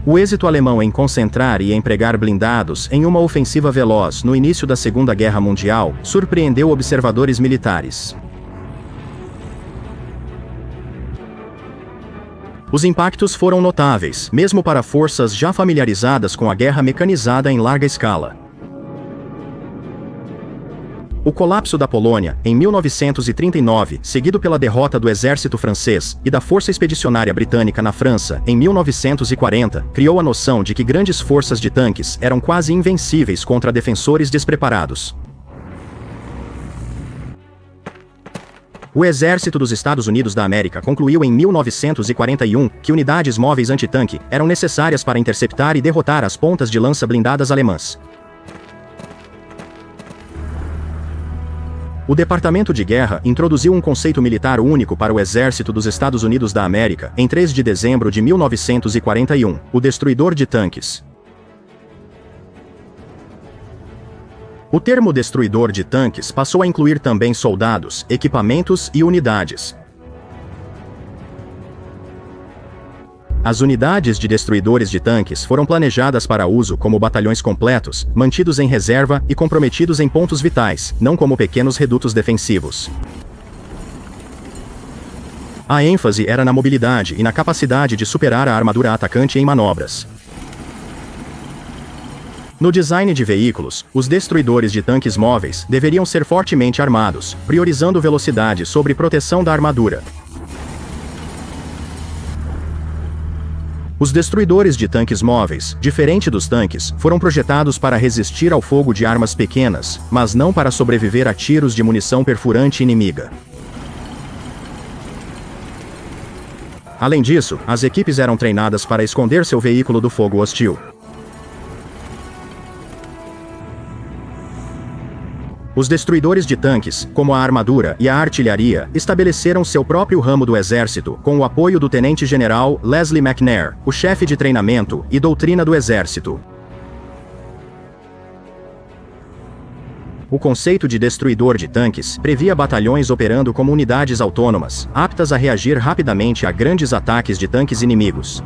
O êxito alemão em concentrar e empregar blindados em uma ofensiva veloz no início da Segunda Guerra Mundial surpreendeu observadores militares. Os impactos foram notáveis, mesmo para forças já familiarizadas com a guerra mecanizada em larga escala. O colapso da Polônia, em 1939, seguido pela derrota do exército francês e da Força Expedicionária Britânica na França, em 1940, criou a noção de que grandes forças de tanques eram quase invencíveis contra defensores despreparados. O Exército dos Estados Unidos da América concluiu em 1941 que unidades móveis antitanque eram necessárias para interceptar e derrotar as pontas de lança blindadas alemãs. O Departamento de Guerra introduziu um conceito militar único para o Exército dos Estados Unidos da América em 3 de dezembro de 1941, o destruidor de tanques. O termo destruidor de tanques passou a incluir também soldados, equipamentos e unidades. As unidades de destruidores de tanques foram planejadas para uso como batalhões completos, mantidos em reserva e comprometidos em pontos vitais, não como pequenos redutos defensivos. A ênfase era na mobilidade e na capacidade de superar a armadura atacante em manobras. No design de veículos, os destruidores de tanques móveis deveriam ser fortemente armados, priorizando velocidade sobre proteção da armadura. Os destruidores de tanques móveis, diferente dos tanques, foram projetados para resistir ao fogo de armas pequenas, mas não para sobreviver a tiros de munição perfurante inimiga. Além disso, as equipes eram treinadas para esconder seu veículo do fogo hostil. Os destruidores de tanques, como a armadura e a artilharia, estabeleceram seu próprio ramo do exército, com o apoio do tenente-general Leslie McNair, o chefe de treinamento e doutrina do exército. O conceito de destruidor de tanques previa batalhões operando como unidades autônomas, aptas a reagir rapidamente a grandes ataques de tanques inimigos.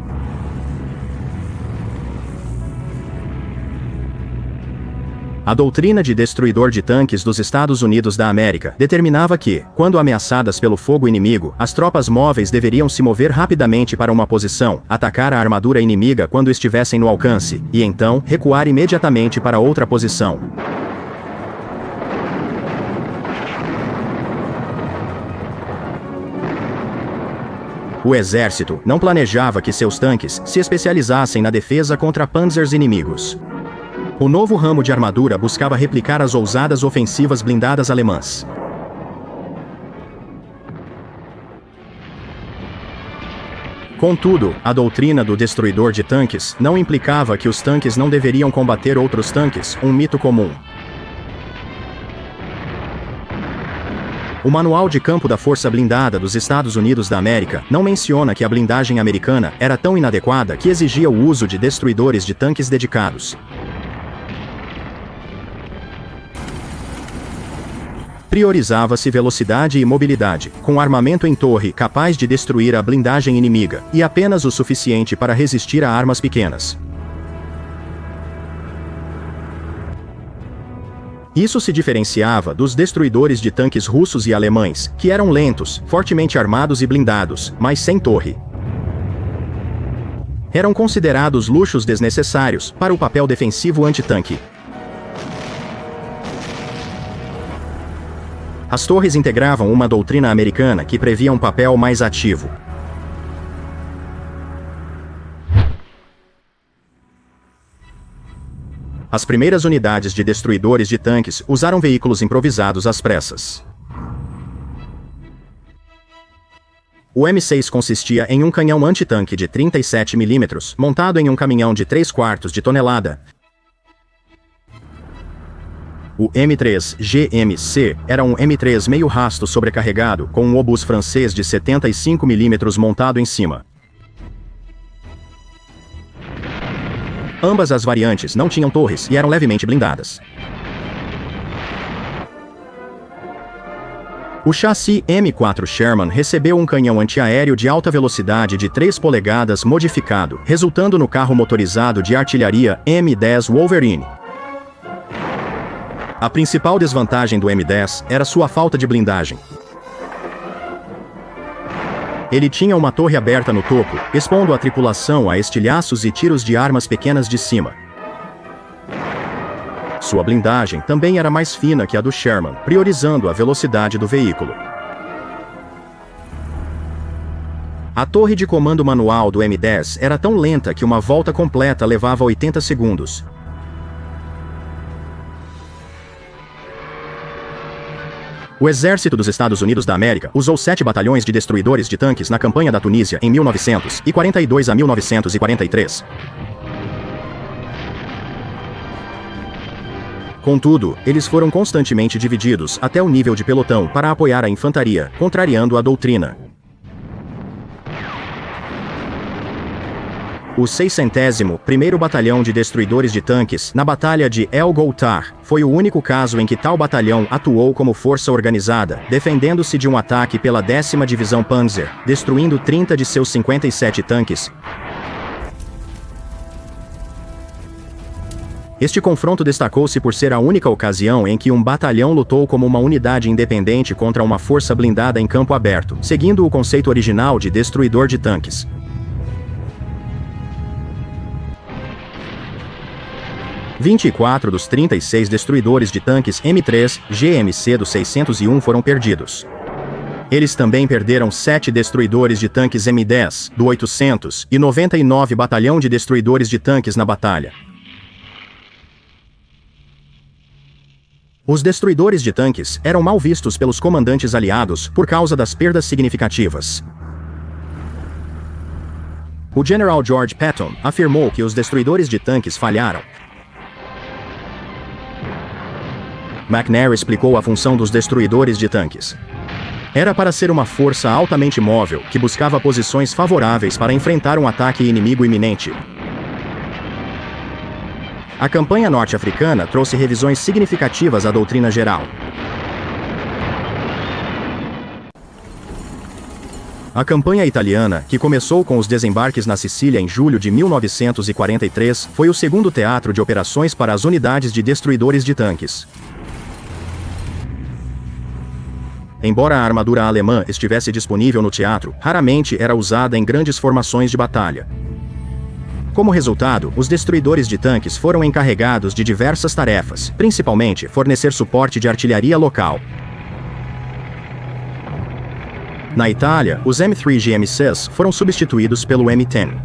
A doutrina de destruidor de tanques dos Estados Unidos da América determinava que, quando ameaçadas pelo fogo inimigo, as tropas móveis deveriam se mover rapidamente para uma posição, atacar a armadura inimiga quando estivessem no alcance, e então recuar imediatamente para outra posição. O exército não planejava que seus tanques se especializassem na defesa contra panzers inimigos. O novo ramo de armadura buscava replicar as ousadas ofensivas blindadas alemãs. Contudo, a doutrina do destruidor de tanques não implicava que os tanques não deveriam combater outros tanques, um mito comum. O Manual de Campo da Força Blindada dos Estados Unidos da América não menciona que a blindagem americana era tão inadequada que exigia o uso de destruidores de tanques dedicados. Priorizava-se velocidade e mobilidade, com armamento em torre capaz de destruir a blindagem inimiga, e apenas o suficiente para resistir a armas pequenas. Isso se diferenciava dos destruidores de tanques russos e alemães, que eram lentos, fortemente armados e blindados, mas sem torre. Eram considerados luxos desnecessários para o papel defensivo antitanque. As torres integravam uma doutrina americana que previa um papel mais ativo. As primeiras unidades de destruidores de tanques usaram veículos improvisados às pressas. O M6 consistia em um canhão antitanque de 37 mm, montado em um caminhão de 3/4 de tonelada. O M3 GMC era um M3 meio rasto sobrecarregado com um obus francês de 75 mm montado em cima. Ambas as variantes não tinham torres e eram levemente blindadas. O chassi M4 Sherman recebeu um canhão antiaéreo de alta velocidade de 3 polegadas modificado, resultando no carro motorizado de artilharia M10 Wolverine. A principal desvantagem do M10 era sua falta de blindagem. Ele tinha uma torre aberta no topo, expondo a tripulação a estilhaços e tiros de armas pequenas de cima. Sua blindagem também era mais fina que a do Sherman, priorizando a velocidade do veículo. A torre de comando manual do M10 era tão lenta que uma volta completa levava 80 segundos. O Exército dos Estados Unidos da América usou 7 batalhões de destruidores de tanques na campanha da Tunísia em 1942 a 1943. Contudo, eles foram constantemente divididos até o nível de pelotão para apoiar a infantaria, contrariando a doutrina. O 601º Batalhão de Destruidores de Tanques, na Batalha de El Ghoutar, foi o único caso em que tal batalhão atuou como força organizada, defendendo-se de um ataque pela 10ª Divisão Panzer, destruindo 30 de seus 57 tanques. Este confronto destacou-se por ser a única ocasião em que um batalhão lutou como uma unidade independente contra uma força blindada em campo aberto, seguindo o conceito original de destruidor de tanques. (24 dos 36 destruidores de tanques M3 GMC do 601 foram perdidos. Eles também perderam 7 destruidores de tanques M10 do 800 e 99 batalhão de destruidores de tanques na batalha. Os destruidores de tanques eram mal vistos pelos comandantes aliados por causa das perdas significativas. O General George Patton afirmou que os destruidores de tanques falharam. McNair explicou a função dos destruidores de tanques. Era para ser uma força altamente móvel, que buscava posições favoráveis para enfrentar um ataque inimigo iminente. A campanha norte-africana trouxe revisões significativas à doutrina geral. A campanha italiana, que começou com os desembarques na Sicília em julho de 1943, foi o segundo teatro de operações para as unidades de destruidores de tanques. Embora a armadura alemã estivesse disponível no teatro, raramente era usada em grandes formações de batalha. Como resultado, os destruidores de tanques foram encarregados de diversas tarefas, principalmente fornecer suporte de artilharia local. Na Itália, os M3 GMCs foram substituídos pelo M10.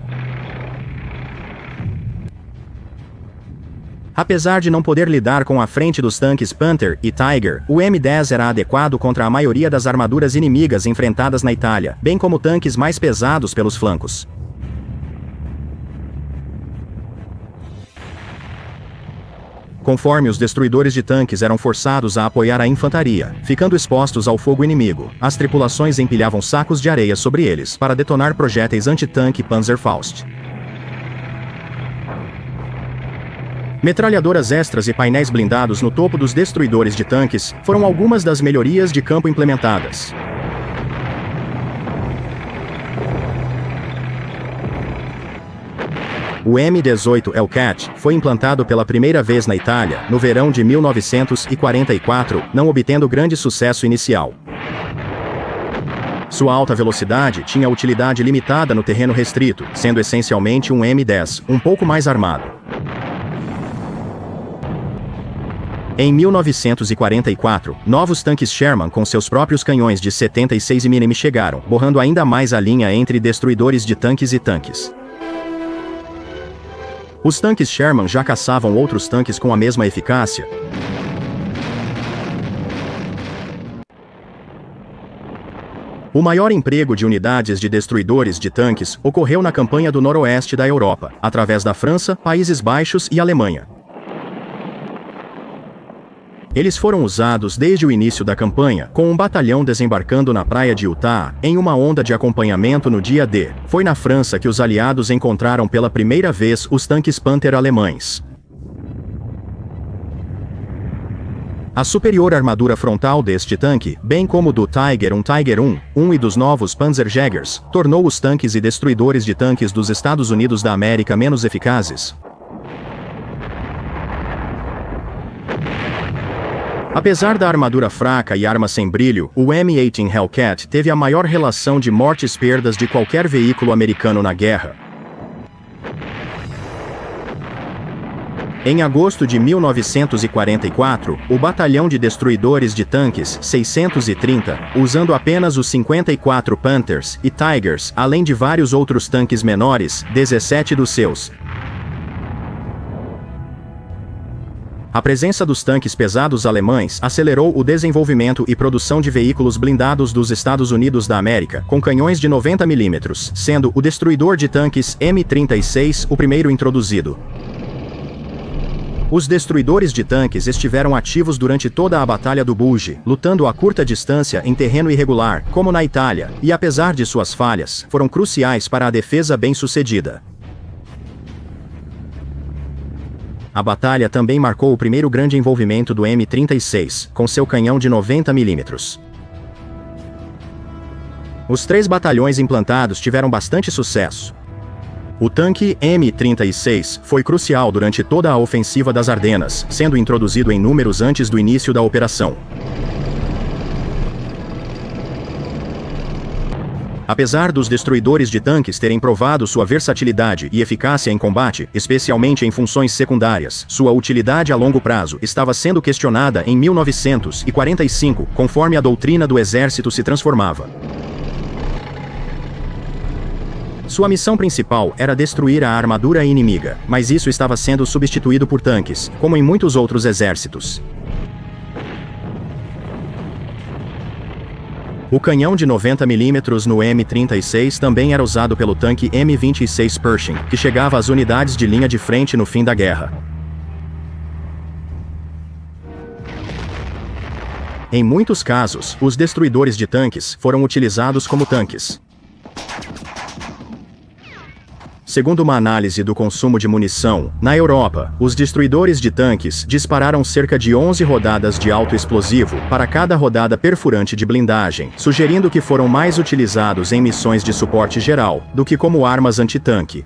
Apesar de não poder lidar com a frente dos tanques Panther e Tiger, o M10 era adequado contra a maioria das armaduras inimigas enfrentadas na Itália, bem como tanques mais pesados pelos flancos. Conforme os destruidores de tanques eram forçados a apoiar a infantaria, ficando expostos ao fogo inimigo, as tripulações empilhavam sacos de areia sobre eles para detonar projéteis antitanque Panzerfaust. Metralhadoras extras e painéis blindados no topo dos destruidores de tanques foram algumas das melhorias de campo implementadas. O M18 Hellcat foi implantado pela primeira vez na Itália, no verão de 1944, não obtendo grande sucesso inicial. Sua alta velocidade tinha utilidade limitada no terreno restrito, sendo essencialmente um M10, um pouco mais armado. Em 1944, novos tanques Sherman com seus próprios canhões de 76 mm chegaram, borrando ainda mais a linha entre destruidores de tanques e tanques. Os tanques Sherman já caçavam outros tanques com a mesma eficácia. O maior emprego de unidades de destruidores de tanques ocorreu na campanha do noroeste da Europa, através da França, Países Baixos e Alemanha. Eles foram usados desde o início da campanha, com um batalhão desembarcando na praia de Utah, em uma onda de acompanhamento no dia D. Foi na França que os aliados encontraram pela primeira vez os tanques Panther alemães. A superior armadura frontal deste tanque, bem como do Tiger I e dos novos Panzerjägers, tornou os tanques e destruidores de tanques dos Estados Unidos da América menos eficazes. Apesar da armadura fraca e arma sem brilho, o M18 Hellcat teve a maior relação de mortes-perdas de qualquer veículo americano na guerra. Em agosto de 1944, o Batalhão de Destruidores de Tanques 630, usando apenas os 54 Panthers e Tigers, além de vários outros tanques menores, 17 dos seus. A presença dos tanques pesados alemães acelerou o desenvolvimento e produção de veículos blindados dos Estados Unidos da América, com canhões de 90 mm, sendo o destruidor de tanques M36 o primeiro introduzido. Os destruidores de tanques estiveram ativos durante toda a Batalha do Bulge, lutando a curta distância em terreno irregular, como na Itália, e apesar de suas falhas, foram cruciais para a defesa bem-sucedida. A batalha também marcou o primeiro grande envolvimento do M36, com seu canhão de 90 mm. Os 3 batalhões implantados tiveram bastante sucesso. O tanque M36 foi crucial durante toda a ofensiva das Ardenas, sendo introduzido em números antes do início da operação. Apesar dos destruidores de tanques terem provado sua versatilidade e eficácia em combate, especialmente em funções secundárias, sua utilidade a longo prazo estava sendo questionada em 1945, conforme a doutrina do exército se transformava. Sua missão principal era destruir a armadura inimiga, mas isso estava sendo substituído por tanques, como em muitos outros exércitos. O canhão de 90 mm no M36 também era usado pelo tanque M26 Pershing, que chegava às unidades de linha de frente no fim da guerra. Em muitos casos, os destruidores de tanques foram utilizados como tanques. Segundo uma análise do consumo de munição, na Europa, os destruidores de tanques dispararam cerca de 11 rodadas de alto explosivo para cada rodada perfurante de blindagem, sugerindo que foram mais utilizados em missões de suporte geral do que como armas antitanque.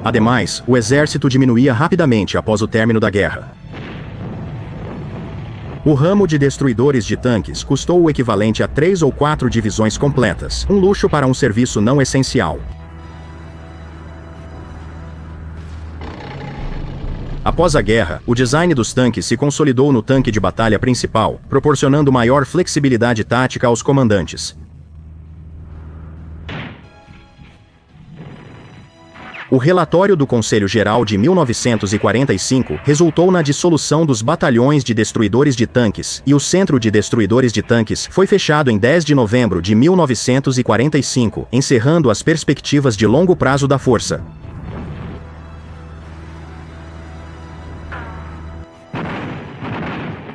Ademais, o exército diminuía rapidamente após o término da guerra. O ramo de destruidores de tanques custou o equivalente a 3 ou 4 divisões completas, um luxo para um serviço não essencial. Após a guerra, o design dos tanques se consolidou no tanque de batalha principal, proporcionando maior flexibilidade tática aos comandantes. O relatório do Conselho Geral de 1945 resultou na dissolução dos batalhões de destruidores de tanques, e o Centro de Destruidores de Tanques foi fechado em 10 de novembro de 1945, encerrando as perspectivas de longo prazo da força.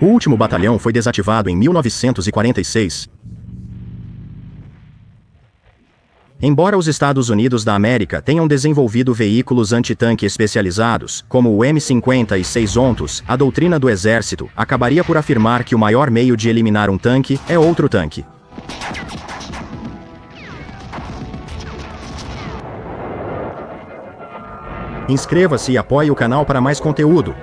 O último batalhão foi desativado em 1946. Embora os Estados Unidos da América tenham desenvolvido veículos antitanque especializados, como o M56 Ontos, a doutrina do exército acabaria por afirmar que o maior meio de eliminar um tanque é outro tanque. Inscreva-se e apoie o canal para mais conteúdo.